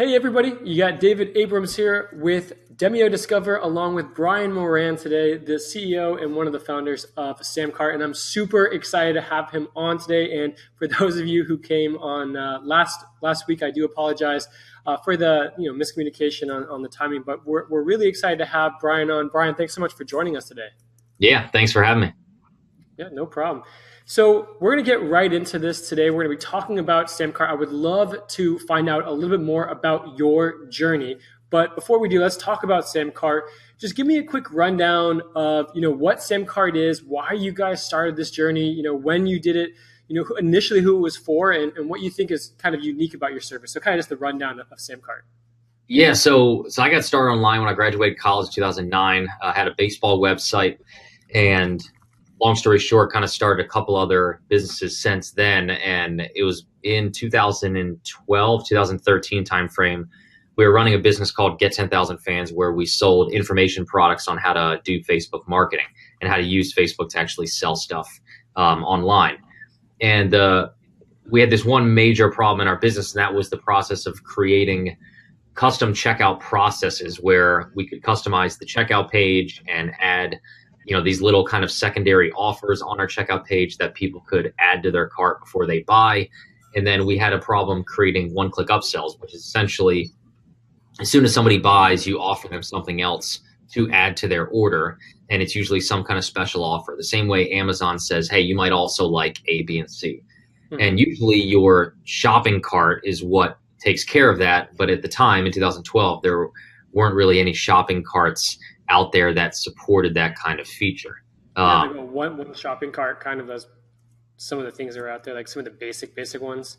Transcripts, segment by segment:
Hey everybody, you got David Abrams here with Demio Discover along with Brian Moran today, the CEO and one of the founders of SamCart, and I'm super excited to have him on today. And for those of you who came on last week, I do apologize for the miscommunication on the timing, but we're really excited to have Brian on. Brian, thanks so much for joining us today. Yeah, thanks for having me. Yeah, no problem. So we're going to get right into this today. We're going to be talking about SamCart. I would love to find out a little bit more about your journey. But before we do, let's talk about SamCart. Just give me a quick rundown of what SamCart is, why you guys started this journey, when you did it, initially who it was for, and what you think is kind of unique about your service. So kind of just the rundown of SamCart. Yeah, so I got started online when I graduated college in 2009. I had a baseball website, and long story short, kind of started a couple other businesses since then. And it was in 2012, 2013 timeframe. We were running a business called Get 10,000 Fans, where we sold information products on how to do Facebook marketing and how to use Facebook to actually sell stuff online. And we had this one major problem in our business, and that was the process of creating custom checkout processes where we could customize the checkout page and add these little kind of secondary offers on our checkout page that people could add to their cart before they buy. And then we had a problem creating one-click upsells, which is essentially as soon as somebody buys, you offer them something else to add to their order. And it's usually some kind of special offer. The same way Amazon says, hey, you might also like A, B, and C. Mm-hmm. And usually your shopping cart is what takes care of that. But at the time in 2012, there weren't really any shopping carts out there that supported that kind of feature. Like one shopping cart kind of does some of the things that are out there, like some of the basic ones.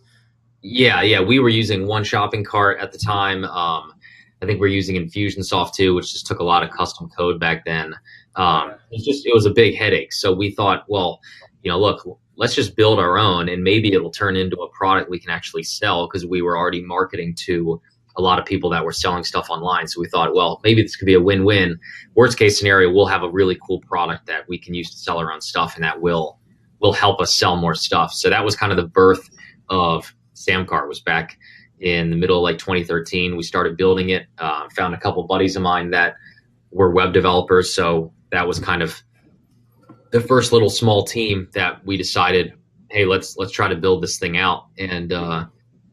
Yeah. We were using one shopping cart at the time. I think we're using Infusionsoft too, which just took a lot of custom code back then. It was a big headache. So we thought, well, look, let's just build our own, and maybe it'll turn into a product we can actually sell, because we were already marketing to a lot of people that were selling stuff online. So we thought, well, maybe this could be a win-win. Worst case scenario, we'll have a really cool product that we can use to sell our own stuff, and that will help us sell more stuff. So that was kind of the birth of SamCart. Was back in the middle of like 2013. We started building it, found a couple buddies of mine that were web developers. So that was kind of the first little small team that we decided, hey, let's try to build this thing out. And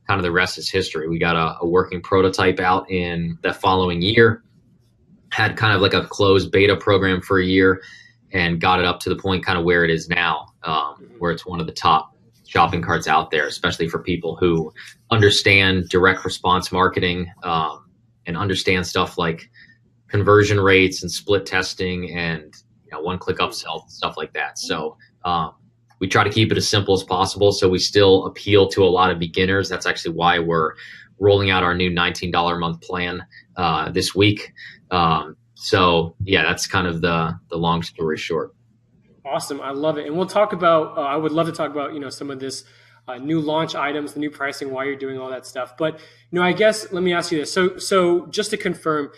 kind of the rest is history. We got a working prototype out in the following year, had kind of like a closed beta program for a year, and got it up to the point kind of where it is now, where it's one of the top shopping carts out there, especially for people who understand direct response marketing and understand stuff like conversion rates and split testing and one-click upsell, stuff like that. So we try to keep it as simple as possible, so we still appeal to a lot of beginners. That's actually why we're rolling out our new $19 a month plan this week. So yeah, that's kind of the long story short. Awesome, I love it. And we'll talk about. I would love to talk about some of this new launch items, the new pricing, why you're doing all that stuff. But I guess let me ask you this. So just to confirm,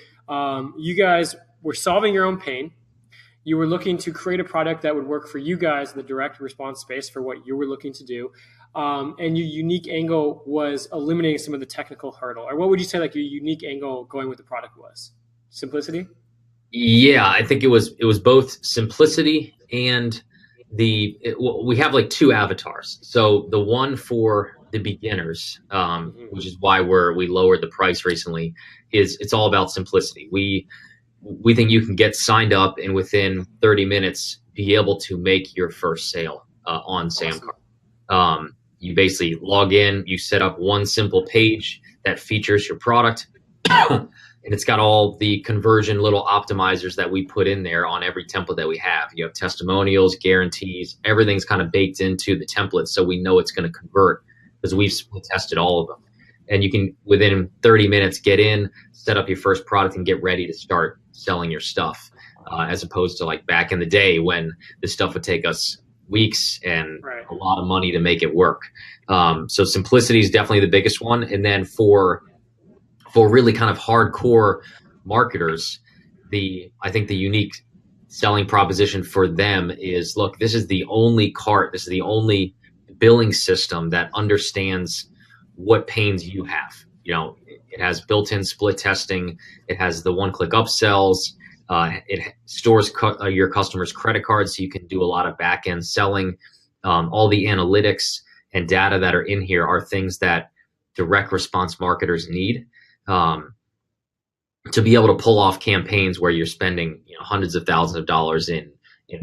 you guys were solving your own pain. You were looking to create a product that would work for you guys in the direct response space for what you were looking to do. And your unique angle was eliminating some of the technical hurdle. Or what would you say like your unique angle going with the product was? Simplicity? Yeah, I think it was both simplicity and we have like two avatars. So the one for the beginners, which is why we lowered the price recently, is it's all about simplicity. We think you can get signed up and within 30 minutes be able to make your first sale on SamCart. You basically log in, you set up one simple page that features your product, and it's got all the conversion little optimizers that we put in there on every template that we have. You have testimonials, guarantees, everything's kind of baked into the template, so we know it's going to convert because we've tested all of them. And you can, within 30 minutes, get in, set up your first product, and get ready to start selling your stuff, as opposed to like back in the day when this stuff would take us weeks and a lot of money to make it work. So simplicity is definitely the biggest one. And then for really kind of hardcore marketers, I think the unique selling proposition for them is, look, this is the only cart, this is the only billing system that understands what pains you have. It has built-in split testing. It has the one-click upsells. It stores your customers' credit cards, so you can do a lot of back-end selling. All the analytics and data that are in here are things that direct response marketers need to be able to pull off campaigns where you're spending hundreds of thousands of dollars in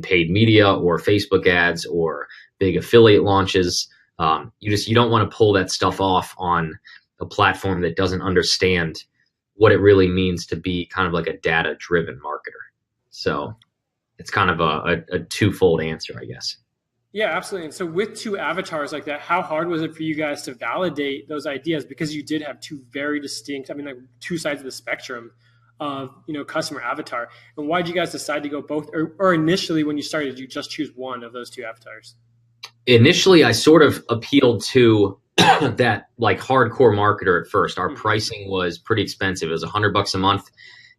paid media or Facebook ads or big affiliate launches. You don't want to pull that stuff off on a platform that doesn't understand what it really means to be kind of like a data-driven marketer. So it's kind of a twofold answer, I guess. Yeah, absolutely. And so with two avatars like that, how hard was it for you guys to validate those ideas? Because you did have two very distinct, like two sides of the spectrum of, customer avatar. And why did you guys decide to go both? Or initially when you started, did you just choose one of those two avatars? Initially, I sort of appealed to that like hardcore marketer at first. Our pricing was pretty expensive. It was $100 a month.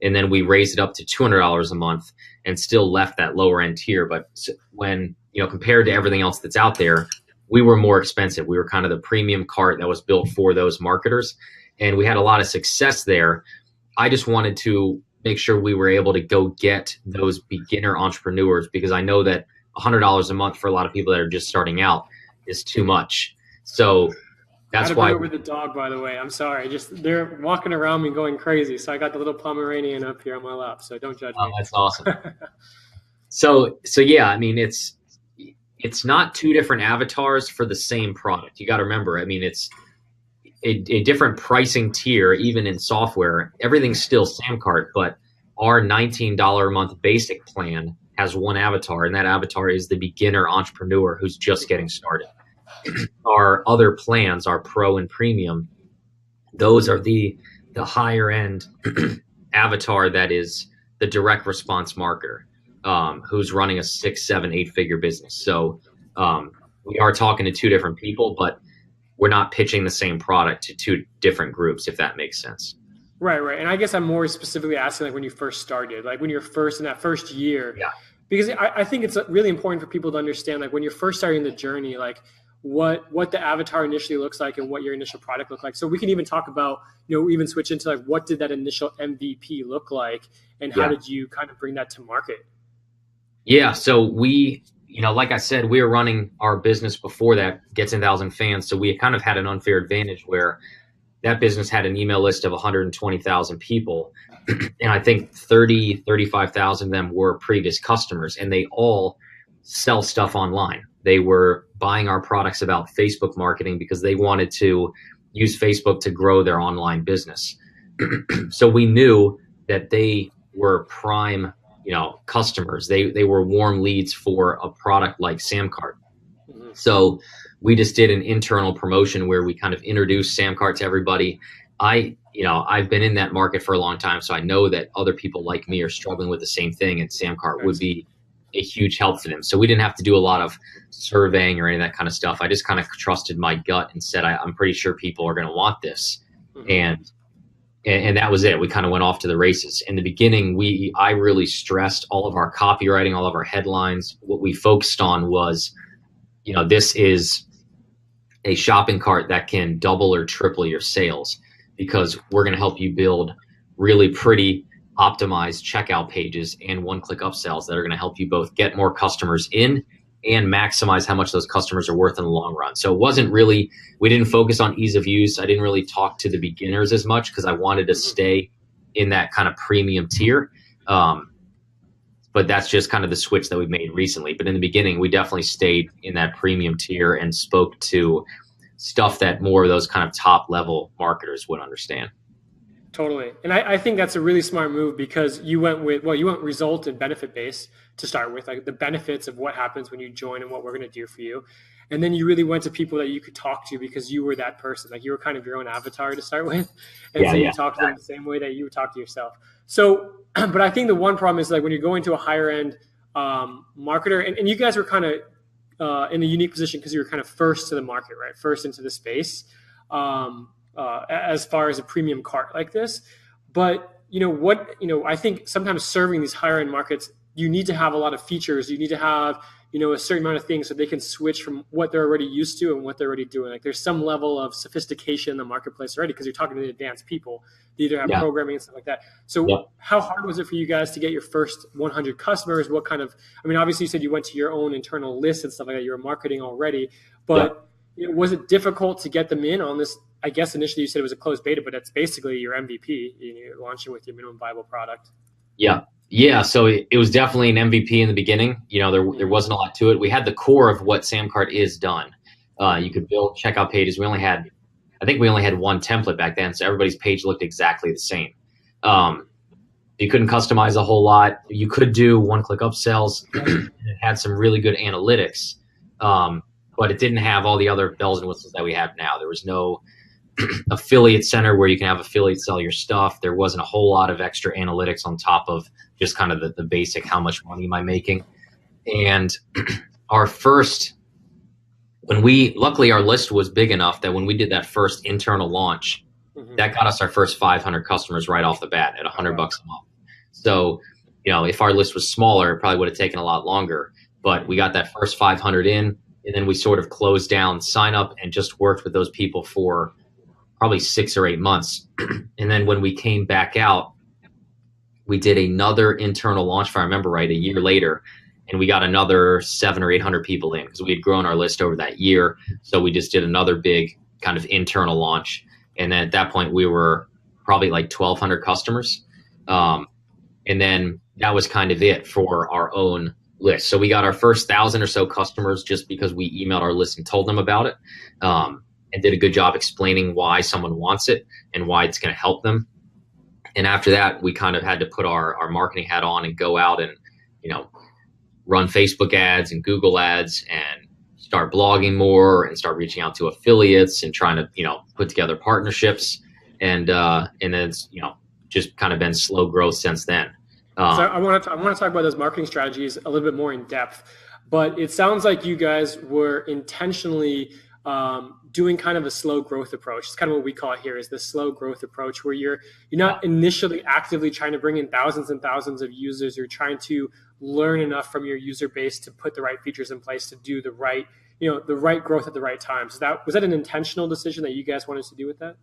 And then we raised it up to $200 a month and still left that lower end tier. But when, compared to everything else that's out there, we were more expensive. We were kind of the premium cart that was built for those marketers. And we had a lot of success there. I just wanted to make sure we were able to go get those beginner entrepreneurs, because I know that $100 a month for a lot of people that are just starting out is too much. So that's why. Over the dog, by the way. I'm sorry. They're walking around me going crazy. So I got the little Pomeranian up here on my lap. So don't judge me. That's awesome. So yeah, I mean, it's not two different avatars for the same product. You got to remember, I mean, it's a different pricing tier, even in software. Everything's still SamCart, but our $19 a month basic plan has one avatar, and that avatar is the beginner entrepreneur who's just getting started. Our other plans, our pro and premium, those are the higher end avatar that is the direct response marketer who's running a 6, 7, 8 figure business. So we are talking to two different people, but we're not pitching the same product to two different groups, if that makes sense. Right. And I guess I'm more specifically asking like when you first started, like when you're first in that first year. Yeah. Because I think it's really important for people to understand, like when you're first starting the journey, like what the avatar initially looks like and what your initial product looked like. So we can even talk about, even switch into like, what did that initial MVP look like and how did you kind of bring that to market? Yeah. So we, like I said, we were running our business before that, Get 10,000 Fans. So we kind of had an unfair advantage where that business had an email list of 120,000 people. And I think 35,000 of them were previous customers, and they all sell stuff online. They were buying our products about Facebook marketing because they wanted to use Facebook to grow their online business. So we knew that they were prime, customers. They were warm leads for a product like SamCart. So we just did an internal promotion where we kind of introduced SamCart to everybody. I've been in that market for a long time, so I know that other people like me are struggling with the same thing, and SamCart would be a huge help for them. So we didn't have to do a lot of surveying or any of that kind of stuff. I just kind of trusted my gut and said, I'm pretty sure people are going to want this. And that was it. We kind of went off to the races. In the beginning, I really stressed all of our copywriting, all of our headlines. What we focused on was, this is a shopping cart that can double or triple your sales, because we're going to help you build really pretty optimized checkout pages and one-click upsells that are going to help you both get more customers in and maximize how much those customers are worth in the long run. So it wasn't really, we didn't focus on ease of use. I didn't really talk to the beginners as much because I wanted to stay in that kind of premium tier. But that's just kind of the switch that we've made recently. But in the beginning, we definitely stayed in that premium tier and spoke to stuff that more of those kind of top level marketers would understand. Totally. And I think that's a really smart move, because you went result and benefit based to start with, like the benefits of what happens when you join and what we're going to do for you. And then you really went to people that you could talk to because you were that person. Like you were kind of your own avatar to start with. And so you talked to them the same way that you would talk to yourself. So, but I think the one problem is like when you're going to a higher end marketer, and you guys were kind of in a unique position because you were kind of first to the market, right? First into the space. As far as a premium cart like this. But, I think sometimes serving these higher end markets, you need to have a lot of features. You need to have, a certain amount of things so they can switch from what they're already used to and what they're already doing. Like there's some level of sophistication in the marketplace already because you're talking to the advanced people. They either have programming and stuff like that. So how hard was it for you guys to get your first 100 customers? What kind of, obviously you said you went to your own internal list and stuff like that. You were marketing already, but was it difficult to get them in on this? I guess initially you said it was a closed beta, but it's basically your MVP. You're launching with your minimum viable product. Yeah. So it was definitely an MVP in the beginning. There wasn't a lot to it. We had the core of what SamCart is done. You could build checkout pages. I think we only had one template back then, so everybody's page looked exactly the same. You couldn't customize a whole lot. You could do one-click upsells. It had some really good analytics, but it didn't have all the other bells and whistles that we have now. There was no affiliate center where you can have affiliates sell your stuff. There wasn't a whole lot of extra analytics on top of just kind of the basic, how much money am I making? And luckily our list was big enough that when we did that first internal launch, that got us our first 500 customers right off the bat at $100 a month. So, if our list was smaller, it probably would have taken a lot longer, but we got that first 500 in, and then we sort of closed down sign up and just worked with those people for probably 6 or 8 months. And then when we came back out, we did another internal launch, if I remember right, a year later, and we got another 700 or 800 people in because we had grown our list over that year. So we just did another big kind of internal launch. And then at that point, we were probably like 1,200 customers. And then that was kind of it for our own list. So we got our first 1,000 or so customers just because we emailed our list and told them about it. And did a good job explaining why someone wants it and why it's going to help them. And after that, we kind of had to put our marketing hat on and go out and, run Facebook ads and Google ads and start blogging more and start reaching out to affiliates and trying to, put together partnerships. And then it's, just kind of been slow growth since then. So I want to talk about those marketing strategies a little bit more in depth, but it sounds like you guys were intentionally doing kind of a slow growth approach. It's kind of what we call it here, is the slow growth approach, where you're not initially actively trying to bring in thousands and thousands of users. You're trying to learn enough from your user base to put the right features in place to do the right, the right growth at the right time. So was that an intentional decision that you guys wanted to do with that?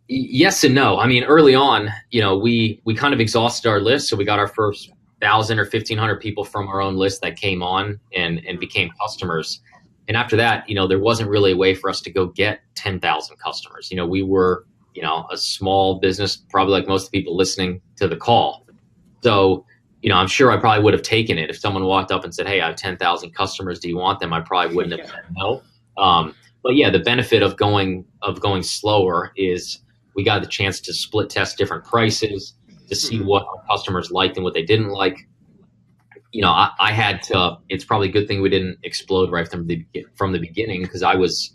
Yes and no. Early on, we kind of exhausted our list. So we got our first 1,000 or 1,500 people from our own list that came on and became customers. And after that, there wasn't really a way for us to go get 10,000 customers. We were, a small business, probably like most people listening to the call. So, I'm sure I probably would have taken it if someone walked up and said, "Hey, I have 10,000 customers. Do you want them?" I probably wouldn't have said no. But yeah, the benefit of going slower is we got the chance to split test different prices to see what our customers liked and what they didn't like. I had to. It's probably a good thing we didn't explode right from the beginning, because I was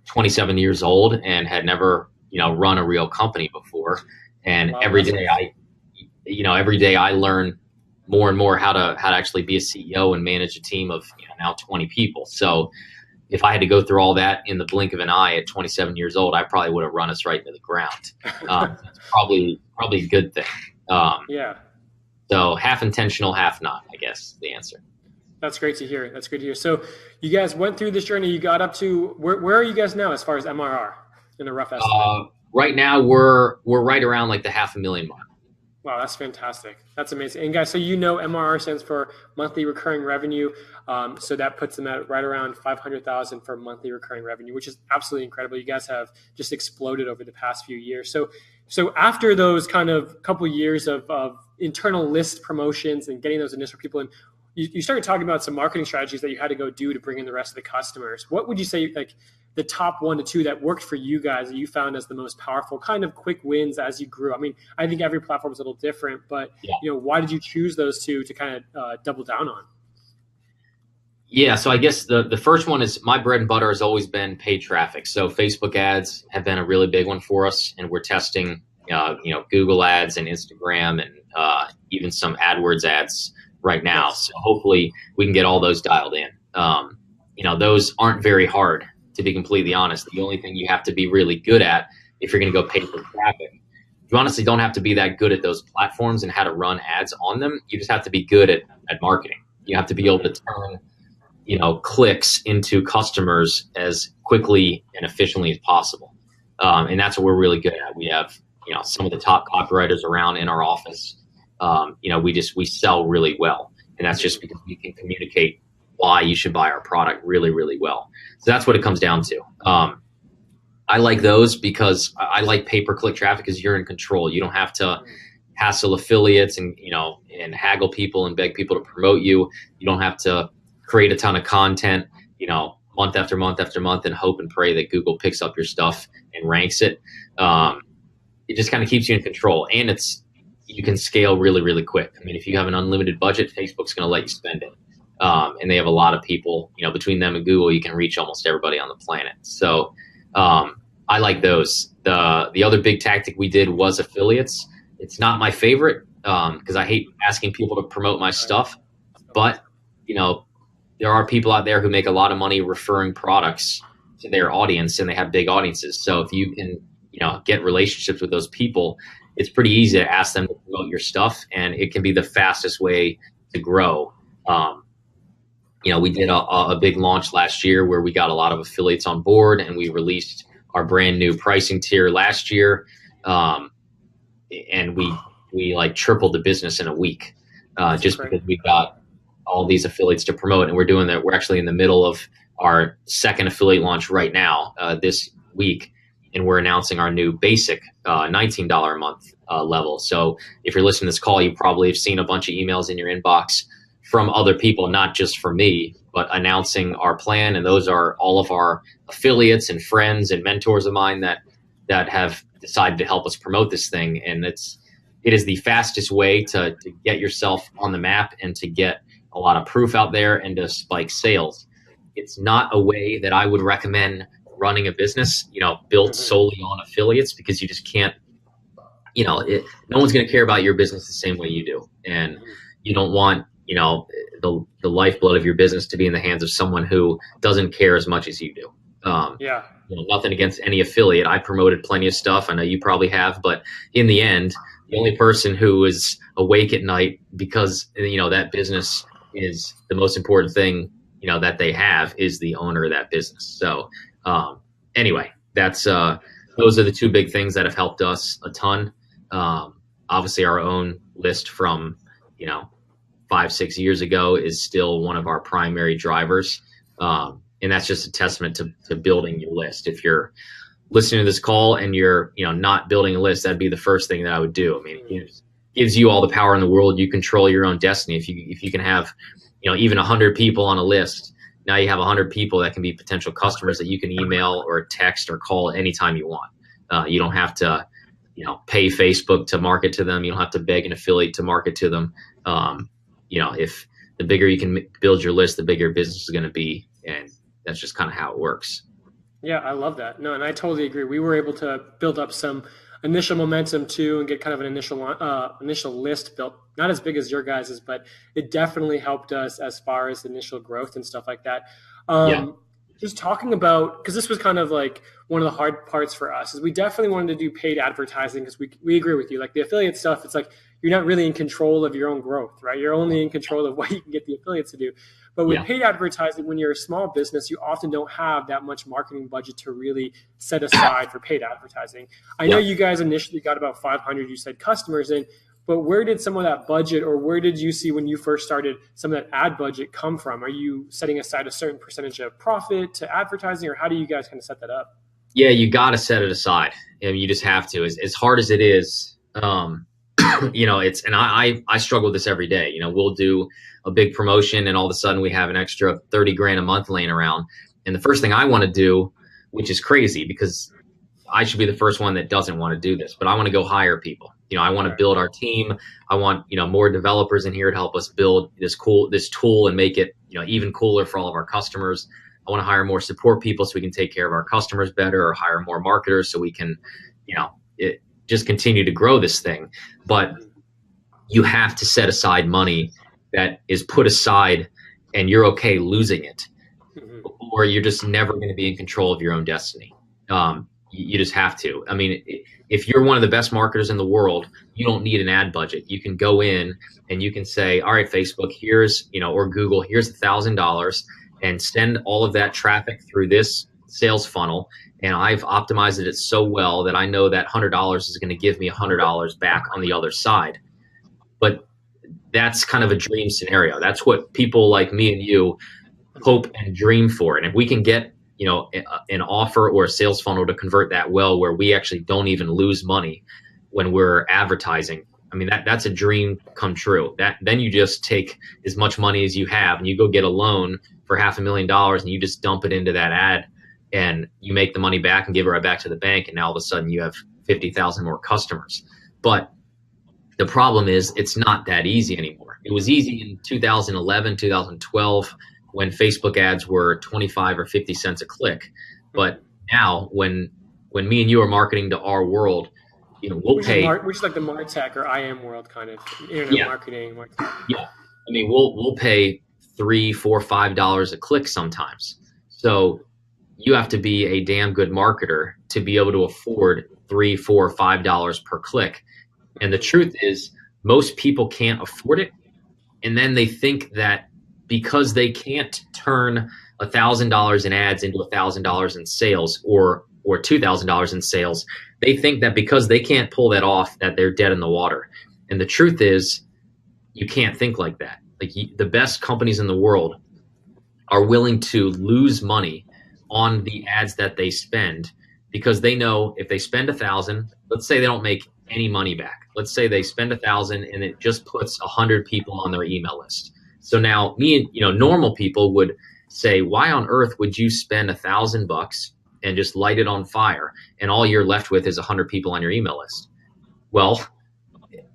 27 years old and had never run a real company before. And every day I learn more and more how to actually be a CEO and manage a team of now 20 people. So if I had to go through all that in the blink of an eye at 27 years old, I probably would have run us right into the ground. It's probably a good thing. So half intentional, half not, I guess, the answer. That's great to hear. So you guys went through this journey. You got up to where are you guys now as far as MRR in a rough estimate? Right now we're right around like the 500,000 mark. Wow, that's fantastic. That's amazing. And guys, so MRR stands for monthly recurring revenue. So that puts them at right around 500,000 for monthly recurring revenue, which is absolutely incredible. You guys have just exploded over the past few years. So after those kind of couple years of internal list promotions and getting those initial people in, you started talking about some marketing strategies that you had to go do to bring in the rest of the customers. What would you say, like the top 1 to 2 that worked for you guys that you found as the most powerful kind of quick wins as you grew? I think every platform is a little different, but why did you choose those 2 to kind of double down on? Yeah, so I guess the first one is my bread and butter has always been paid traffic. So Facebook ads have been a really big one for us, and we're testing Google ads and Instagram and even some AdWords ads right now. So hopefully we can get all those dialed in. Those aren't very hard, to be completely honest. The only thing you have to be really good at if you're going to go pay for traffic, you honestly don't have to be that good at those platforms and how to run ads on them. You just have to be good at marketing. You have to be able to turn clicks into customers as quickly and efficiently as possible. And that's what we're really good at. We have, some of the top copywriters around in our office. We sell really well. And that's just because we can communicate why you should buy our product really, really well. So that's what it comes down to. I like those because I like pay-per-click traffic because you're in control. You don't have to hassle affiliates and haggle people and beg people to promote you. You don't have to create a ton of content, month after month after month, and hope and pray that Google picks up your stuff and ranks it. It just kind of keeps you in control, and you can scale really, really quick. I mean, if you have an unlimited budget, Facebook's going to let you spend it, and they have a lot of people. Between them and Google, you can reach almost everybody on the planet. So I like those. The other big tactic we did was affiliates. It's not my favorite because I hate asking people to promote my stuff, but there are people out there who make a lot of money referring products to their audience, and they have big audiences. So if you can, get relationships with those people, it's pretty easy to ask them to promote your stuff, and it can be the fastest way to grow. We did a big launch last year where we got a lot of affiliates on board, and we released our brand new pricing tier last year. And we like tripled the business in a week, just because we got all these affiliates to promote. And we're doing that. We're actually in the middle of our second affiliate launch right now, this week. And we're announcing our new basic $19 a month level. So if you're listening to this call, you probably have seen a bunch of emails in your inbox from other people, not just from me, but announcing our plan. And those are all of our affiliates and friends and mentors of mine that have decided to help us promote this thing. And it is the fastest way to get yourself on the map and to get a lot of proof out there and to spike sales. It's not a way that I would recommend running a business, built solely on affiliates, because you just can't, no one's going to care about your business the same way you do. And you don't want, the lifeblood of your business to be in the hands of someone who doesn't care as much as you do. Nothing against any affiliate. I promoted plenty of stuff. I know you probably have, but in the end, the only person who is awake at night because, that business is the most important thing, that they have is the owner of that business. So, anyway, that's, those are the two big things that have helped us a ton. Obviously our own list from, 5-6 years ago is still one of our primary drivers. And that's just a testament to building your list. If you're listening to this call and you're, not building a list, that'd be the first thing that I would do. I mean, it gives you all the power in the world. You control your own destiny. If you can have, even 100 people on a list, now you have 100 people that can be potential customers that you can email or text or call anytime you want. You don't have to, pay Facebook to market to them. You don't have to beg an affiliate to market to them. If the bigger you can build your list, the bigger your business is going to be. And that's just kind of how it works. Yeah, I love that. No, and I totally agree. We were able to build up some initial momentum too and get kind of an initial list built. Not as big as your guys's, but it definitely helped us as far as initial growth and stuff like that. Just talking about, because this was kind of like one of the hard parts for us, is we definitely wanted to do paid advertising because we agree with you. Like the affiliate stuff, it's like you're not really in control of your own growth, right? You're only in control of what you can get the affiliates to do. But with paid advertising, when you're a small business, you often don't have that much marketing budget to really set aside for paid advertising. I know you guys initially got about 500, you said, customers in, but where did some of that budget, or where did you see when you first started some of that ad budget come from? Are you setting aside a certain percentage of profit to advertising, or how do you guys kind of set that up? Yeah, you got to set it aside. I mean, you just have to. As hard as it is, it's, and I struggle with this every day. We'll do a big promotion and all of a sudden we have an extra 30 grand a month laying around. And the first thing I want to do, which is crazy because I should be the first one that doesn't want to do this, but I want to go hire people. I want to build our team. I want, more developers in here to help us build this tool and make it, even cooler for all of our customers. I want to hire more support people so we can take care of our customers better, or hire more marketers so we can, just continue to grow this thing. But you have to set aside money that is put aside and you're okay losing it, or you're just never going to be in control of your own destiny. You just have to. I mean, if you're one of the best marketers in the world, you don't need an ad budget. You can go in and you can say, all right, Facebook, here's, or Google, here's $1,000. and send all of that traffic through this sales funnel. And I've optimized it so well that I know that $100 is going to give me $100 back on the other side. But that's kind of a dream scenario. That's what people like me and you hope and dream for. And if we can get, an offer or a sales funnel to convert that well, where we actually don't even lose money when we're advertising, I mean, that's a dream come true. Then you just take as much money as you have and you go get a loan for $500,000 and you just dump it into that ad and you make the money back and give it right back to the bank. And now all of a sudden you have 50,000 more customers. But the problem is it's not that easy anymore. It was easy in 2011, 2012, when Facebook ads were 25 or 50 cents a click. But now when me and you are marketing to our world, we'll pay. Which is like the MarTech or IM world kind of internet marketing. Yeah. I mean, we'll pay $3, $4, $5 a click sometimes. So you have to be a damn good marketer to be able to afford $3, $4, $5 per click. And the truth is, most people can't afford it. And then they think that because they can't turn $1,000 in ads into $1,000 in sales or $2,000 in sales, they think that because they can't pull that off, that they're dead in the water. And the truth is, you can't think like that. Like the best companies in the world are willing to lose money on the ads that they spend because they know if they spend $1,000, let's say they don't make any money back. Let's say they spend $1,000 and it just puts 100 people on their email list. So now normal people would say, why on earth would you spend $1,000 and just light it on fire and all you're left with is 100 people on your email list? Well,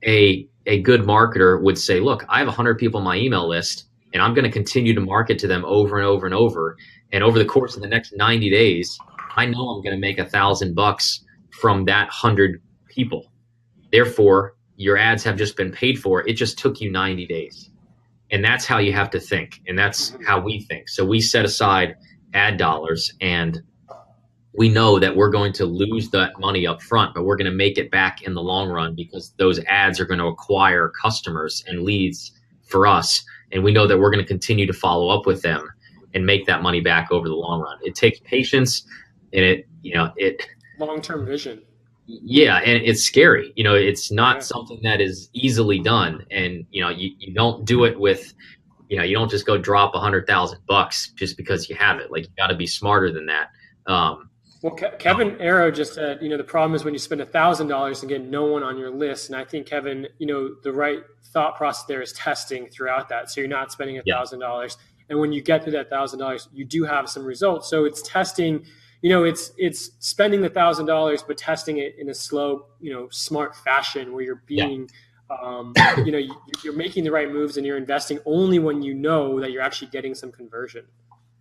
a good marketer would say, look, I have 100 people on my email list and I'm going to continue to market to them over and over and over. And over the course of the next 90 days, I know I'm going to make $1,000 from that 100 people. Therefore, your ads have just been paid for. It just took you 90 days. And that's how you have to think. And that's how we think. So we set aside ad dollars and we know that we're going to lose that money up front, but we're going to make it back in the long run because those ads are going to acquire customers and leads for us. And we know that we're going to continue to follow up with them and make that money back over the long run. It takes patience and it long-term vision. Yeah, and it's scary. It's not something that is easily done. And you don't do it with, you don't just go drop $100,000 just because you have it. Like, you got to be smarter than that. Well, Kevin Arrow just said, the problem is when you spend $1,000 and get no one on your list. And I think, Kevin, the right thought process there is testing throughout that. So you're not spending $1,000. And when you get to that $1,000, you do have some results. So it's testing. It's spending the $1,000, but testing it in a slow, smart fashion where you're being, you're making the right moves and you're investing only when you know that you're actually getting some conversion.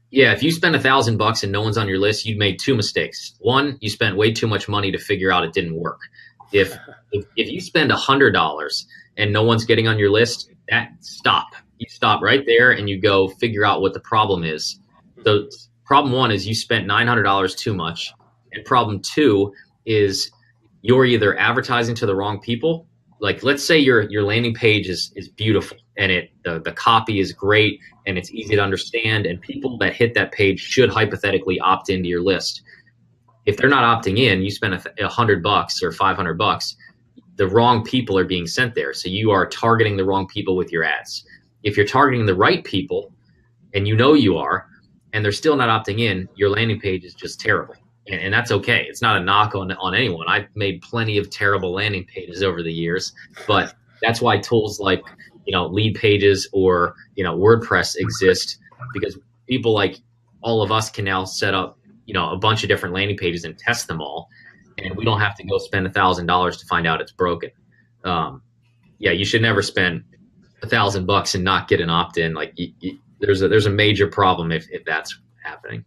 Yeah, if you spend $1,000 and no one's on your list, you've made two mistakes. One, you spent way too much money to figure out it didn't work. If you spend $100 and no one's getting on your list, stop. You stop right there and you go figure out what the problem is. So problem one is you spent $900 too much. And problem two is you're either advertising to the wrong people. Like, let's say your landing page is beautiful and the copy is great and it's easy to understand and people that hit that page should hypothetically opt into your list. If they're not opting in, you spend $100 or $500, the wrong people are being sent there. So you are targeting the wrong people with your ads. If you're targeting the right people and you are, and they're still not opting in, your landing page is just terrible. And that's okay. It's not a knock on anyone. I've made plenty of terrible landing pages over the years, but that's why tools like, Lead Pages or, WordPress exist, because people like all of us can now set up, a bunch of different landing pages and test them all. And we don't have to go spend $1,000 to find out it's broken. You should never spend $1,000 and not get an opt-in. Like there's a major problem if that's happening.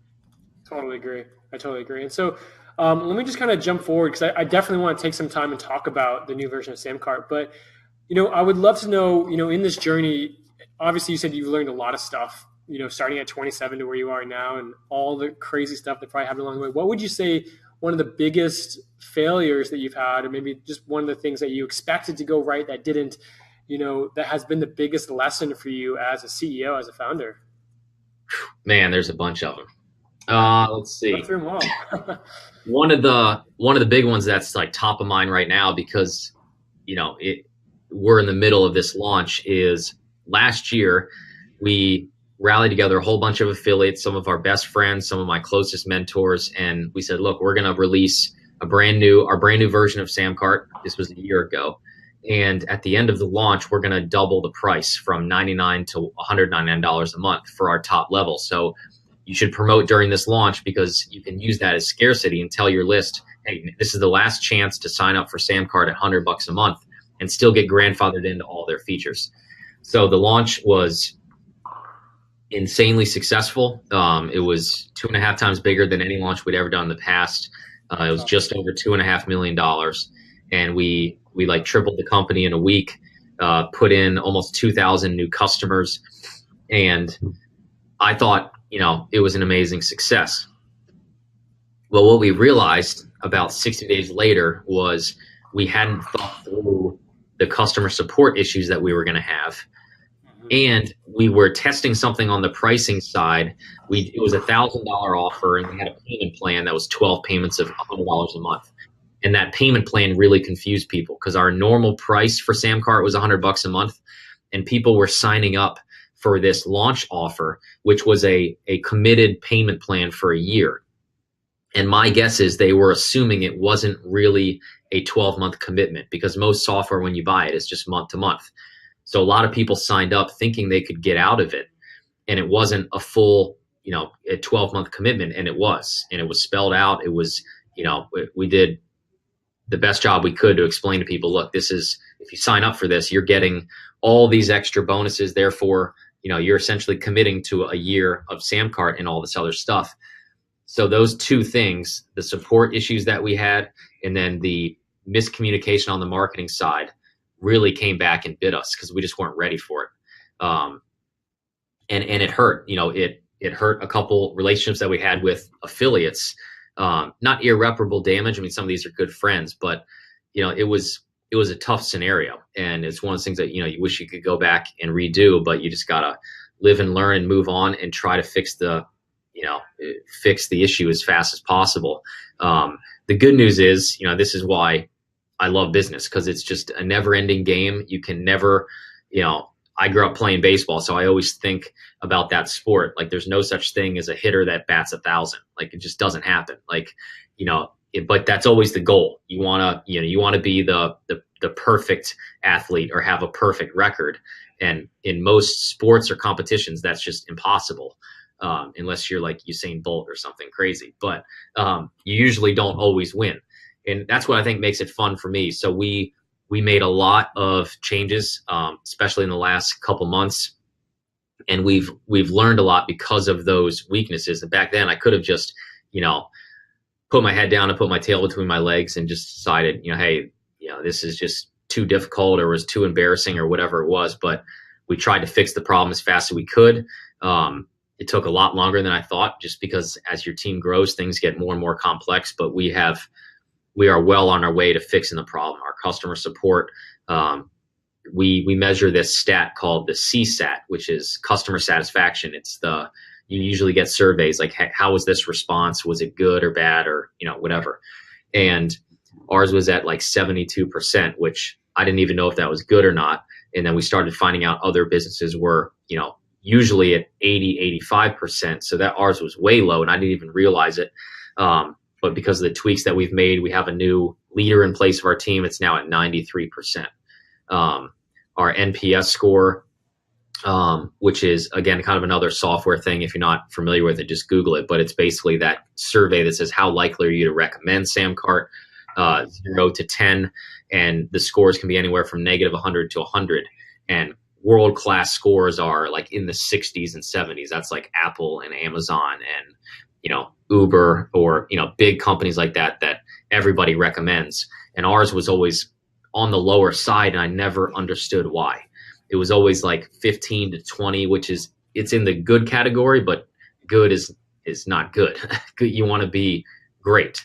Totally agree. I totally agree. And so let me just kind of jump forward because I definitely want to take some time and talk about the new version of SamCart. But, I would love to know, in this journey, obviously you said you've learned a lot of stuff, starting at 27 to where you are now and all the crazy stuff that probably happened along the way. What would you say one of the biggest failures that you've had, or maybe just one of the things that you expected to go right that didn't, that has been the biggest lesson for you as a CEO, as a founder? Man, there's a bunch of them. Let's Go see. through them all. One of the big ones that's like top of mind right now, because we're in the middle of this launch, is last year we rallied together a whole bunch of affiliates, some of our best friends, some of my closest mentors, and we said, look, we're going to release our brand new version of SamCart. This was a year ago. And at the end of the launch, we're going to double the price from $99 to $199 a month for our top level. So you should promote during this launch, because you can use that as scarcity and tell your list, hey, this is the last chance to sign up for SamCart at $100 a month and still get grandfathered into all their features. So the launch was insanely successful. It was 2.5 times bigger than any launch we'd ever done in the past. It was just over $2.5 million, and we like tripled the company in a week. Put in almost 2,000 new customers, and I thought, it was an amazing success. Well, what we realized about 60 days later was we hadn't thought through the customer support issues that we were going to have. And we were testing something on the pricing side. It was $1,000 offer, and we had a payment plan that was 12 payments of $100 a month. And that payment plan really confused people, because our normal price for SamCart was $100 a month, and people were signing up for this launch offer, which was a committed payment plan for a year. And my guess is they were assuming it wasn't really a 12-month commitment, because most software, when you buy it, is just month to month. So a lot of people signed up thinking they could get out of it, and it wasn't a full, a 12-month commitment, and it was spelled out. It was, we did the best job we could to explain to people, look, this is, if you sign up for this, you're getting all these extra bonuses. Therefore, you're essentially committing to a year of SamCart and all this other stuff. So those two things, the support issues that we had, and then the miscommunication on the marketing side, really came back and bit us, because we just weren't ready for it. And it hurt. It hurt a couple relationships that we had with affiliates. Not irreparable damage. I mean, some of these are good friends, but it was a tough scenario, and it's one of those things that you wish you could go back and redo, but you just gotta live and learn and move on and try to fix the issue as fast as possible. The good news is, this is why I love business, because it's just a never-ending game. You can never, I grew up playing baseball, so I always think about that sport. Like, there's no such thing as a hitter that bats 1,000. Like, it just doesn't happen. Like, but that's always the goal. You want to be the perfect athlete or have a perfect record. And in most sports or competitions, that's just impossible, unless you're like Usain Bolt or something crazy. But you usually don't always win. And that's what I think makes it fun for me. So we made a lot of changes, especially in the last couple months, and we've learned a lot because of those weaknesses. And back then, I could have just, put my head down and put my tail between my legs and just decided, hey, this is just too difficult, or was too embarrassing, or whatever it was. But we tried to fix the problem as fast as we could. It took a lot longer than I thought, just because as your team grows, things get more and more complex. But we are well on our way to fixing the problem. Our customer support, we measure this stat called the CSAT, which is customer satisfaction. You usually get surveys like, how was this response? Was it good or bad, or whatever? And ours was at like 72%, which I didn't even know if that was good or not. And then we started finding out other businesses were, usually at 80, 85%. So that ours was way low, and I didn't even realize it. But because of the tweaks that we've made, we have a new leader in place of our team. It's now at 93%. Our Nps Score, which is, again, kind of another software thing. If you're not familiar with it, just Google it. But it's basically that survey that says, how likely are you to recommend SamCart, 0 to 10. And the scores can be anywhere from -100 to 100. And world-class scores are like in the 60s and 70s. That's like Apple and Amazon and Uber, or big companies like that everybody recommends. And ours was always on the lower side, and I never understood why. It was always like 15 to 20, which is, it's in the good category, but good is not good. You want to be great.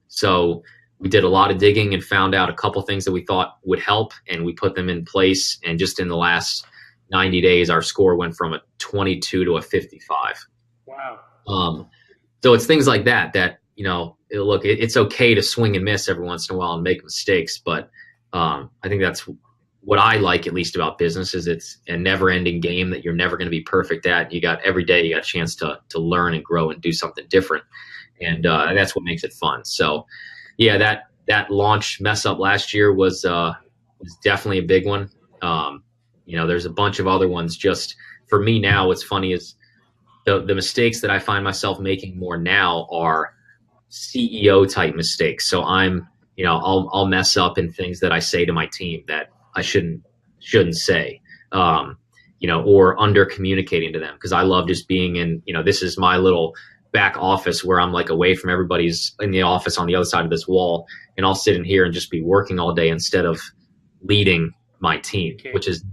So we did a lot of digging and found out a couple things that we thought would help, and we put them in place. And just in the last 90 days, our score went from a 22 to a 55. Wow. So it's things like that, look, it's okay to swing and miss every once in a while and make mistakes. But I think that's what I like, at least about business, is it's a never ending game that you're never going to be perfect at. Every day you got a chance to learn and grow and do something different. And that's what makes it fun. So yeah, that launch mess up last year was definitely a big one. There's a bunch of other ones. Just for me now, what's funny is the mistakes that I find myself making more now are CEO type mistakes. So I'll mess up in things that I say to my team that I shouldn't say, or under communicating to them, because I love just being in, this is my little back office where I'm like away from everybody's in the office on the other side of this wall, and I'll sit in here and just be working all day instead of leading my team, which is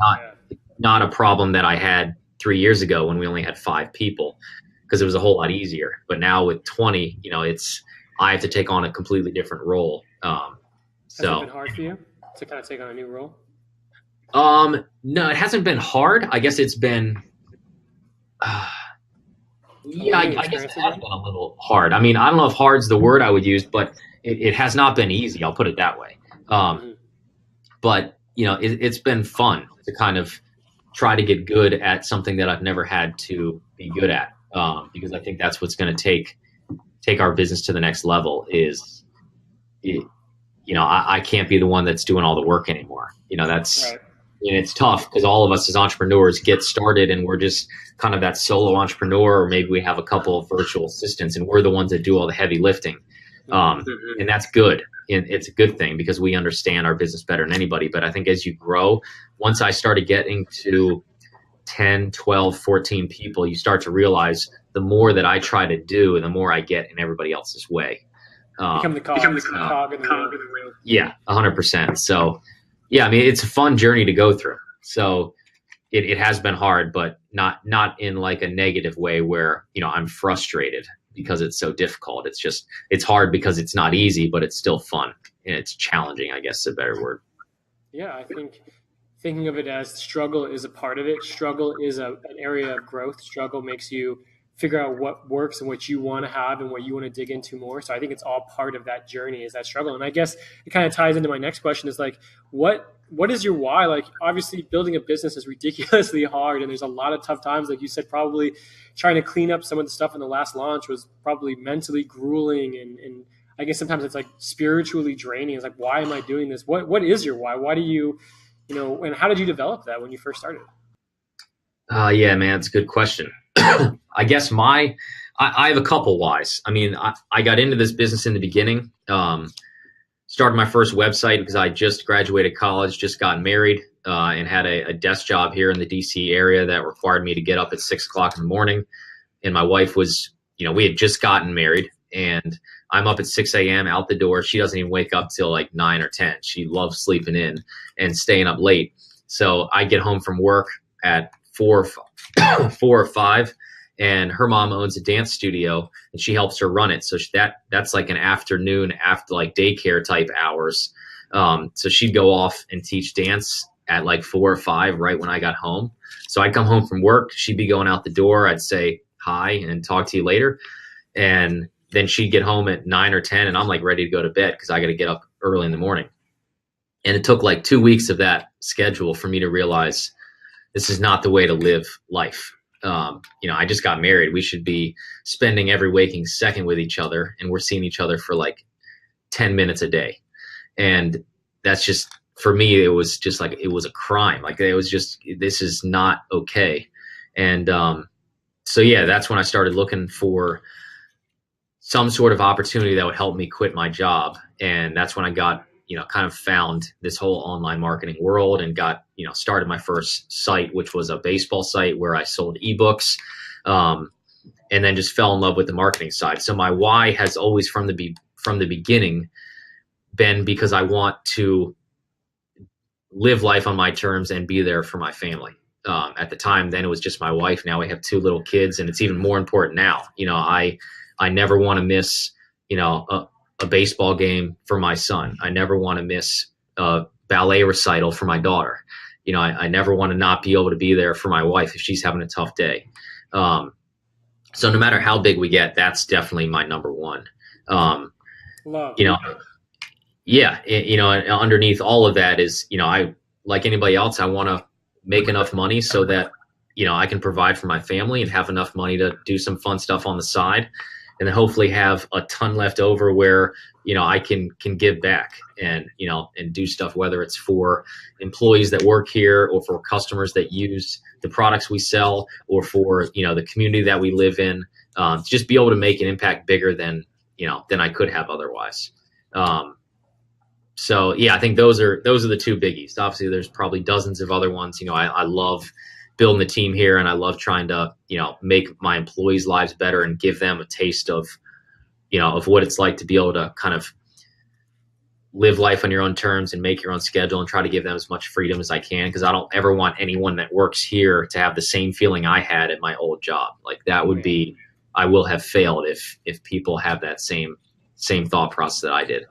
not a problem that I had 3 years ago when we only had 5 people, because it was a whole lot easier. But now with 20, I have to take on a completely different role. Has it been hard for you to kind of take on a new role? No, it hasn't been hard. I guess it's been, I guess it has been a little hard. I mean, I don't know if hard's the word I would use, but it has not been easy. I'll put it that way. But it's been fun to kind of try to get good at something that I've never had to be good at. Because I think that's what's going to take our business to the next level is, I can't be the one that's doing all the work anymore. That's, right. And it's tough because all of us as entrepreneurs get started and we're just kind of that solo entrepreneur, or maybe we have a couple of virtual assistants and we're the ones that do all the heavy lifting. And that's good. And it's a good thing because we understand our business better than anybody. But I think as you grow, once I started getting to 10, 12, 14 people, you start to realize the more that I try to do, the more I get in everybody else's way. Become the cog in the wheel. Yeah, 100%. So, yeah, I mean, it's a fun journey to go through. So it has been hard, but not in like a negative way where, I'm frustrated because it's so difficult. It's hard because it's not easy, but it's still fun and it's challenging, I guess is a better word. Yeah, I think thinking of it as struggle is a part of it. Struggle is an area of growth. Struggle makes you figure out what works and what you want to have and what you want to dig into more. So I think it's all part of that journey, is that struggle. And I guess it kind of ties into my next question is like, what is your why? Like, obviously building a business is ridiculously hard and there's a lot of tough times. Like you said, probably trying to clean up some of the stuff in the last launch was probably mentally grueling. And I guess sometimes it's like spiritually draining. It's like, why am I doing this? What is your why? Why do you, and how did you develop that when you first started? Yeah, man, it's a good question. I guess I have a couple whys. I mean, I got into this business in the beginning, started my first website because I just graduated college, just got married, and had a desk job here in the DC area that required me to get up at 6 o'clock in the morning. And my wife was, we had just gotten married and I'm up at 6 a.m. out the door. She doesn't even wake up till like 9 or 10. She loves sleeping in and staying up late. So I get home from work at 4 or 5, and her mom owns a dance studio and she helps her run it. So that's like an afternoon after like daycare type hours. So she'd go off and teach dance at like 4 or 5 right when I got home. So I'd come home from work, she'd be going out the door. I'd say hi and talk to you later. And then she'd get home at 9 or 10 and I'm like ready to go to bed because I got to get up early in the morning. And it took like 2 weeks of that schedule for me to realize this is not the way to live life. I just got married. We should be spending every waking second with each other, and we're seeing each other for like 10 minutes a day. And that's just, for me, it was just like, it was a crime. Like it was just, this is not okay. And so, yeah, that's when I started looking for some sort of opportunity that would help me quit my job. And that's when I got, kind of found this whole online marketing world and got, started my first site, which was a baseball site where I sold ebooks, and then just fell in love with the marketing side. So my why has always from the beginning been because I want to live life on my terms and be there for my family. At the time, then it was just my wife. Now we have 2 little kids, and it's even more important now. I never want to miss, a baseball game for my son. I never want to miss a ballet recital for my daughter. I never want to not be able to be there for my wife if she's having a tough day. So no matter how big we get, that's definitely my number one. Love. You know, yeah, and underneath all of that is, I, like anybody else, I want to make enough money so that, I can provide for my family and have enough money to do some fun stuff on the side, and then hopefully have a ton left over where, I can give back and, and do stuff, whether it's for employees that work here or for customers that use the products we sell, or for, the community that we live in, just be able to make an impact bigger than I could have otherwise. So yeah, I think those are the two biggies. Obviously, there's probably dozens of other ones. I love building the team here, and I love trying to make my employees' lives better and give them a taste of of what it's like to be able to kind of live life on your own terms and make your own schedule, and try to give them as much freedom as I can, because I don't ever want anyone that works here to have the same feeling I had at my old job. Like, that would be, I will have failed if people have that same thought process that I did.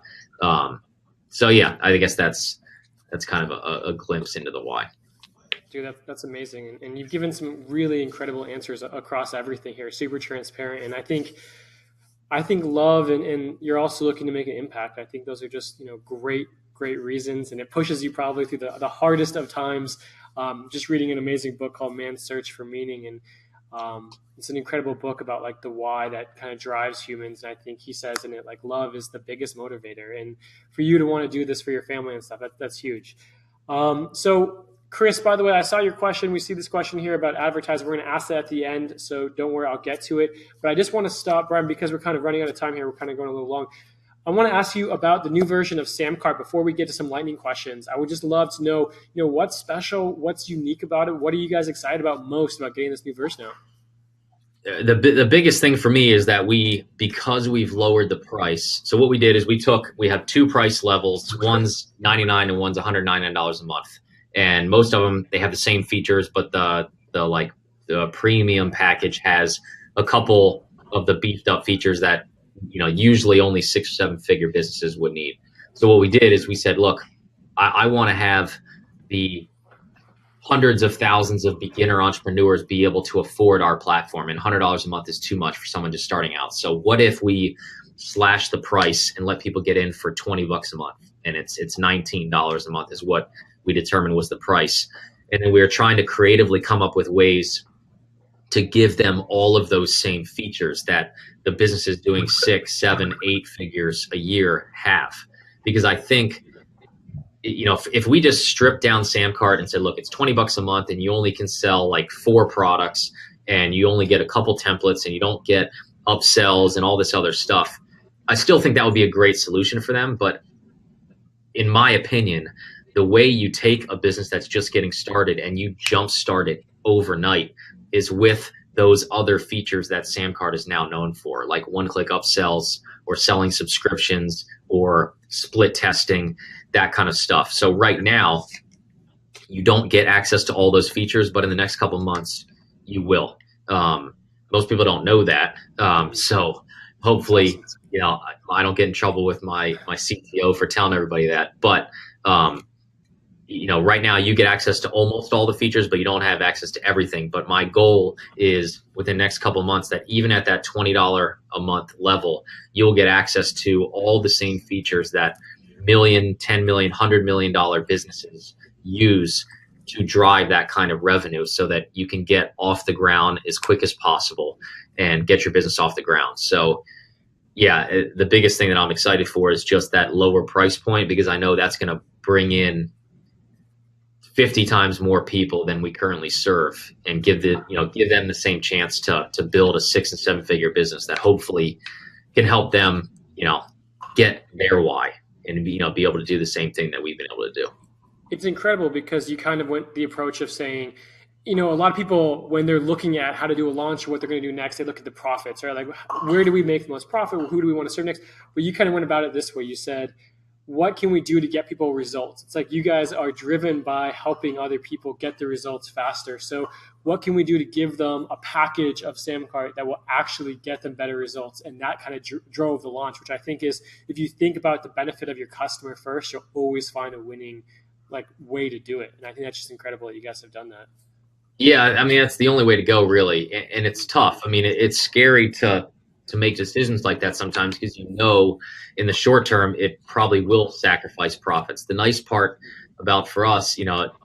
So yeah, I guess that's kind of a glimpse into the why. Dude, that's amazing. And you've given some really incredible answers across everything here, super transparent. And I think love, and you're also looking to make an impact. I think those are just, great reasons. And it pushes you probably through the hardest of times. Just reading an amazing book called Man's Search for Meaning. And it's an incredible book about like the why that kind of drives humans. And I think he says in it, like, love is the biggest motivator. And for you to want to do this for your family and stuff, that's huge. So Chris, by the way, I saw your question. We see this question here about advertising. We're going to ask that at the end, so don't worry, I'll get to it. But I just want to stop, Brian, because we're kind of running out of time here. We're kind of going a little long. I want to ask you about the new version of SamCart before we get to some lightning questions. I would just love to know, what's special, what's unique about it. What are you guys excited about most about getting this new version out? The biggest thing for me is that because we've lowered the price. So what we did is we have two price levels. One's $99 and one's $199 a month. And most of them, they have the same features, but the premium package has a couple of the beefed up features that, usually only 6 or 7 figure businesses would need. So what we did is we said, look, I want to have the hundreds of thousands of beginner entrepreneurs be able to afford our platform, and $100 a month is too much for someone just starting out. So what if we slash the price and let people get in for $20 a month, and it's $19 a month is what we determined was the price. And then we were trying to creatively come up with ways to give them all of those same features that the businesses doing 6, 7, 8 figures a year have. Because I think, if we just strip down SamCart and said, look, it's $20 a month and you only can sell like 4 products and you only get a couple templates and you don't get upsells and all this other stuff, I still think that would be a great solution for them. But in my opinion, the way you take a business that's just getting started and you jumpstart it overnight is with those other features that SamCart is now known for, like one-click upsells or selling subscriptions or split testing, that kind of stuff. So right now, you don't get access to all those features, but in the next couple of months, you will. Most people don't know that. So hopefully, I don't get in trouble with my CTO for telling everybody that. But right now you get access to almost all the features, but you don't have access to everything. But my goal is within the next couple of months that even at that $20 a month level, you'll get access to all the same features that million, $10 million, $100 million businesses use to drive that kind of revenue, so that you can get off the ground as quick as possible and get your business off the ground. So yeah, the biggest thing that I'm excited for is just that lower price point, because I know that's going to bring in 50 times more people than we currently serve, and give them the same chance to build a 6 and 7 figure business that hopefully can help them, get their why and be able to do the same thing that we've been able to do. It's incredible because you kind of went the approach of saying, a lot of people, when they're looking at how to do a launch or what they're going to do next, they look at the profits, right? Like, where do we make the most profit? Who do we want to serve next? But you kind of went about it this way. You said, what can we do to get people results? It's like you guys are driven by helping other people get the results faster. So what can we do to give them a package of SamCart that will actually get them better results? And that kind of drove the launch, which I think is, if you think about the benefit of your customer first, you'll always find a winning like way to do it. And I think that's just incredible that you guys have done that. Yeah, I mean that's the only way to go, really, and it's tough. I mean, it's scary to make decisions like that sometimes because in the short term it probably will sacrifice profits. The nice part about for us,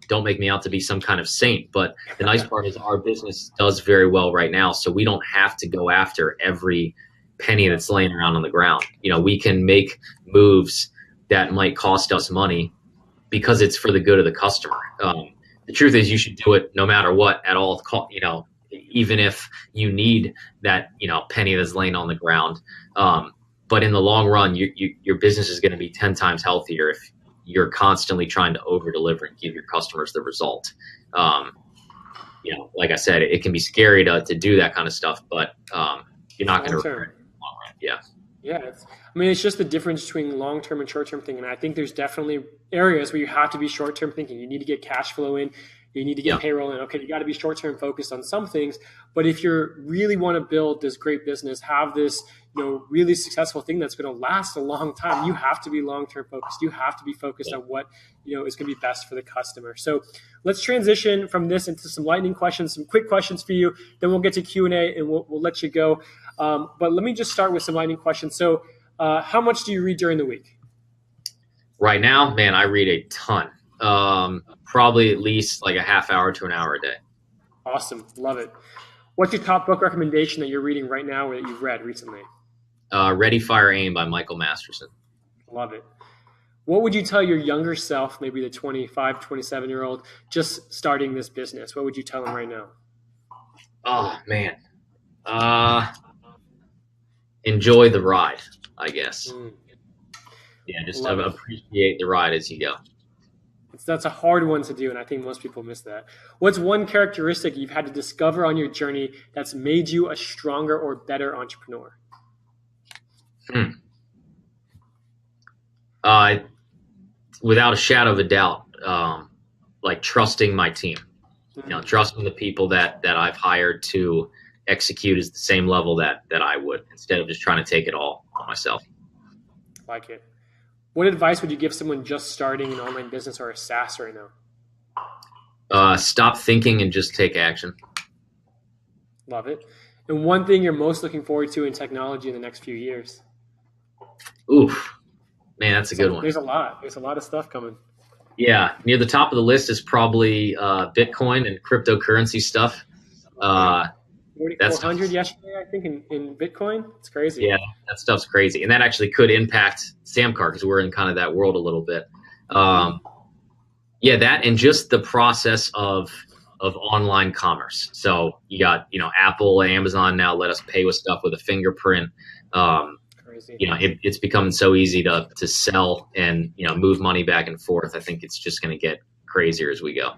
don't make me out to be some kind of saint, but the nice part is our business does very well right now, so we don't have to go after every penny that's laying around on the ground. We can make moves that might cost us money because it's for the good of the customer. The truth is you should do it no matter what at all, even if you need that, penny that's laying on the ground. But in the long run, your business is going to be 10 times healthier if you're constantly trying to over deliver and give your customers the result. Like I said, it can be scary to do that kind of stuff, but you're not going to regret it in the long run. Yeah. Yeah, it's just the difference between long-term and short-term thinking. And I think there's definitely areas where you have to be short-term thinking. You need to get cash flow in. You need to get payroll in. Okay, you got to be short-term focused on some things. But if you really want to build this great business, have this really successful thing that's going to last a long time, you have to be long-term focused. You have to be focused on what is going to be best for the customer. So let's transition from this into some lightning questions, some quick questions for you. Then we'll get to Q&A and we'll let you go. But let me just start with some lightning questions. So how much do you read during the week? Right now, man, I read a ton. Probably at least like a half hour to an hour a day. Awesome. Love it. What's your top book recommendation that you're reading right now or that you've read recently? Ready, Fire, Aim by Michael Masterson. Love it. What would you tell your younger self, maybe the 25, 27-year-old, just starting this business? What would you tell them right now? Oh, man. Enjoy the ride, I guess. Yeah, just appreciate the ride as you go. That's a hard one to do, and I think most people miss that. What's one characteristic you've had to discover on your journey that's made you a stronger or better entrepreneur? Without a shadow of a doubt, like trusting my team. Trusting the people that I've hired to execute is the same level that I would, instead of just trying to take it all on myself. Like it. What advice would you give someone just starting an online business or a SaaS right now? Stop thinking and just take action. Love it. And one thing you're most looking forward to in technology in the next few years? Oof, man, that's a good one. There's a lot. There's a lot of stuff coming. Yeah, near the top of the list is probably Bitcoin and cryptocurrency stuff. 4,400 yesterday, I think, in Bitcoin. It's crazy. Yeah, that stuff's crazy. And that actually could impact SamCart because we're in kind of that world a little bit. Yeah, that and just the process of online commerce. So you got, Apple and Amazon now let us pay with stuff with a fingerprint. Crazy. It's becoming so easy to sell and, move money back and forth. I think it's just going to get crazier as we go.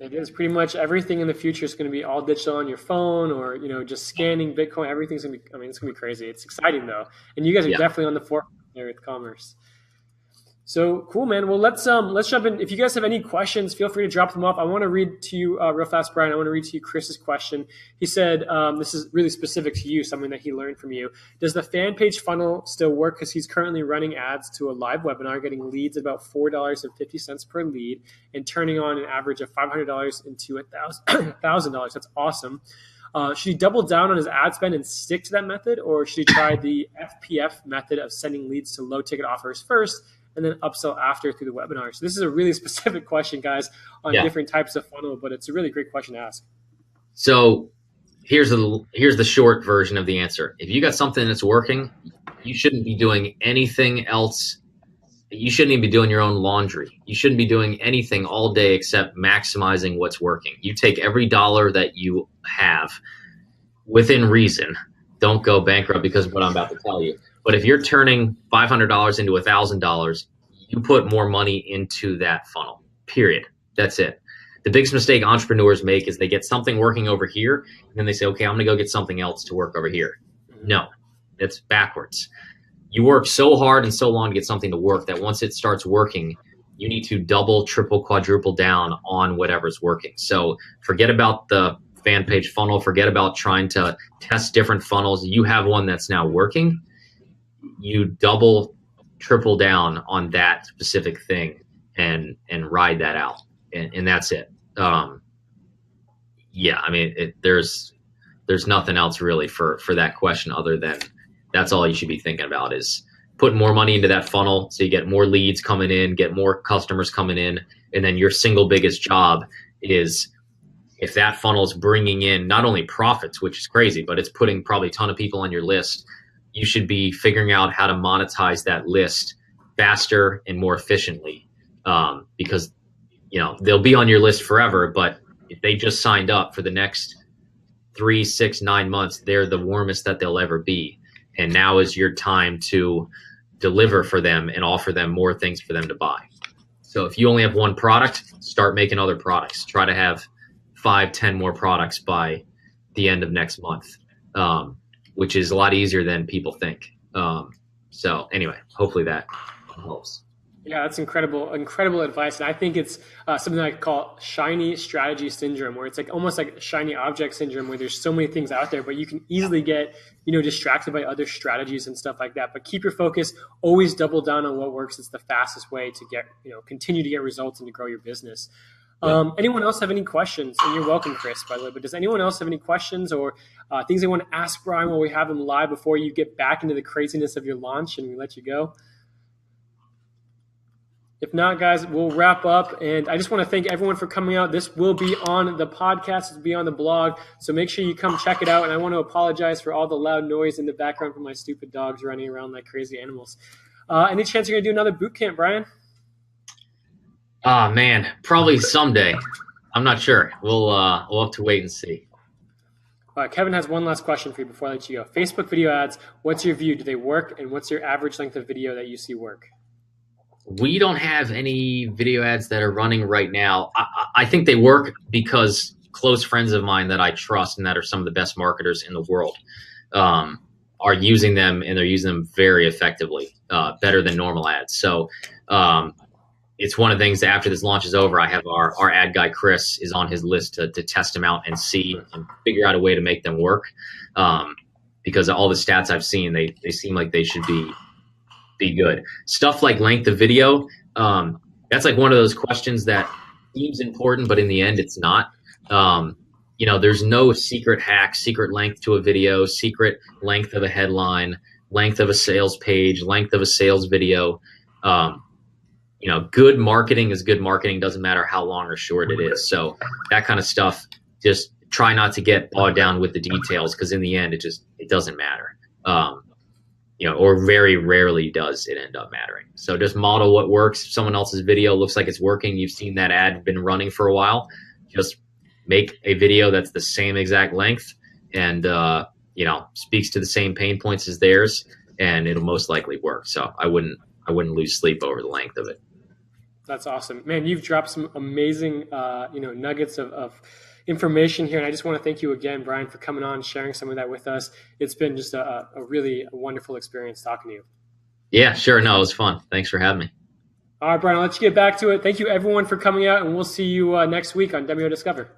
It is pretty much everything in the future is going to be all digital on your phone or, just scanning Bitcoin. Everything's going to be, it's going to be crazy. It's exciting though. And you guys are definitely on the forefront there with commerce. So cool, man. Well, let's jump in. If you guys have any questions, feel free to drop them off. I want to read to you real fast, Brian. I want to read to you Chris's question. He said, this is really specific to you, something that he learned from you. Does the fan page funnel still work? Because he's currently running ads to a live webinar, getting leads at about $4.50 per lead and turning on an average of $500 into $1,000. That's awesome. Should he double down on his ad spend and stick to that method? Or should he try the FPF method of sending leads to low ticket offers first and then upsell after through the webinar? So this is a really specific question, guys, on different types of funnel, but it's a really great question to ask. So here's the short version of the answer. If you got something that's working, you shouldn't be doing anything else. You shouldn't even be doing your own laundry. You shouldn't be doing anything all day except maximizing what's working. You take every dollar that you have within reason. Don't go bankrupt because of what I'm about to tell you. But if you're turning $500 into $1,000, you put more money into that funnel, period. That's it. The biggest mistake entrepreneurs make is they get something working over here, and then they say, okay, I'm going to go get something else to work over here. No, it's backwards. You work so hard and so long to get something to work that once it starts working, you need to double, triple, quadruple down on whatever's working. So forget about the fan page funnel. Forget about trying to test different funnels. You have one that's now working. You double, triple down on that specific thing and ride that out, and that's it. Yeah, I mean, there's nothing else really for that question other than that's all you should be thinking about is put more money into that funnel so you get more leads coming in, get more customers coming in, and then your single biggest job is if that funnel is bringing in not only profits, which is crazy, but it's putting probably a ton of people on your list, you should be figuring out how to monetize that list faster and more efficiently, because they'll be on your list forever, but if they just signed up for the next 3, 6, 9 months, they're the warmest that they'll ever be. And now is your time to deliver for them and offer them more things for them to buy. So if you only have one product, start making other products. Try to have 5, 10 more products by the end of next month, which is a lot easier than people think. So anyway, hopefully that helps. Yeah, that's incredible advice. And I think it's something that I call shiny strategy syndrome, where it's like almost like shiny object syndrome, where there's so many things out there, but you can easily get, distracted by other strategies and stuff like that. But keep your focus, always double down on what works. It's the fastest way to get, continue to get results and to grow your business. Yeah. Anyone else have any questions? And you're welcome, Chris, by the way, but does anyone else have any questions or things they want to ask Brian while we have him live before you get back into the craziness of your launch and we let you go? If not, guys, we'll wrap up. And I just want to thank everyone for coming out. This will be on the podcast. It'll be on the blog. So make sure you come check it out. And I want to apologize for all the loud noise in the background from my stupid dogs running around like crazy animals. Any chance you're going to do another boot camp, Brian? Man, probably someday. I'm not sure. We'll have to wait and see. Kevin has one last question for you before I let you go. Facebook video ads, what's your view? Do they work? And what's your average length of video that you see work? We don't have any video ads that are running right now. I think they work because close friends of mine that I trust and that are some of the best marketers in the world are using them, and they're using them very effectively, better than normal ads. So it's one of the things that after this launch is over, I have our ad guy, Chris, is on his list to test them out and see and figure out a way to make them work. Because all the stats I've seen, they seem like they should be good. Stuff like length of video, that's like one of those questions that seems important, but in the end it's not. There's no secret hack, secret length to a video, secret length of a headline, length of a sales page, length of a sales video. Good marketing is good marketing, doesn't matter how long or short it is. So that kind of stuff, just try not to get bogged down with the details, because in the end it doesn't matter. Or very rarely does it end up mattering. So just model what works. If someone else's video looks like it's working, you've seen that ad been running for a while, just make a video that's the same exact length and, speaks to the same pain points as theirs, and it'll most likely work. So I wouldn't lose sleep over the length of it. That's awesome, man. You've dropped some amazing, nuggets of information here. And I just want to thank you again, Brian, for coming on and sharing some of that with us. It's been just a really wonderful experience talking to you. Yeah, sure. No, it was fun. Thanks for having me. All right, Brian, I'll let you get back to it. Thank you, everyone, for coming out, and we'll see you next week on Demio Discover.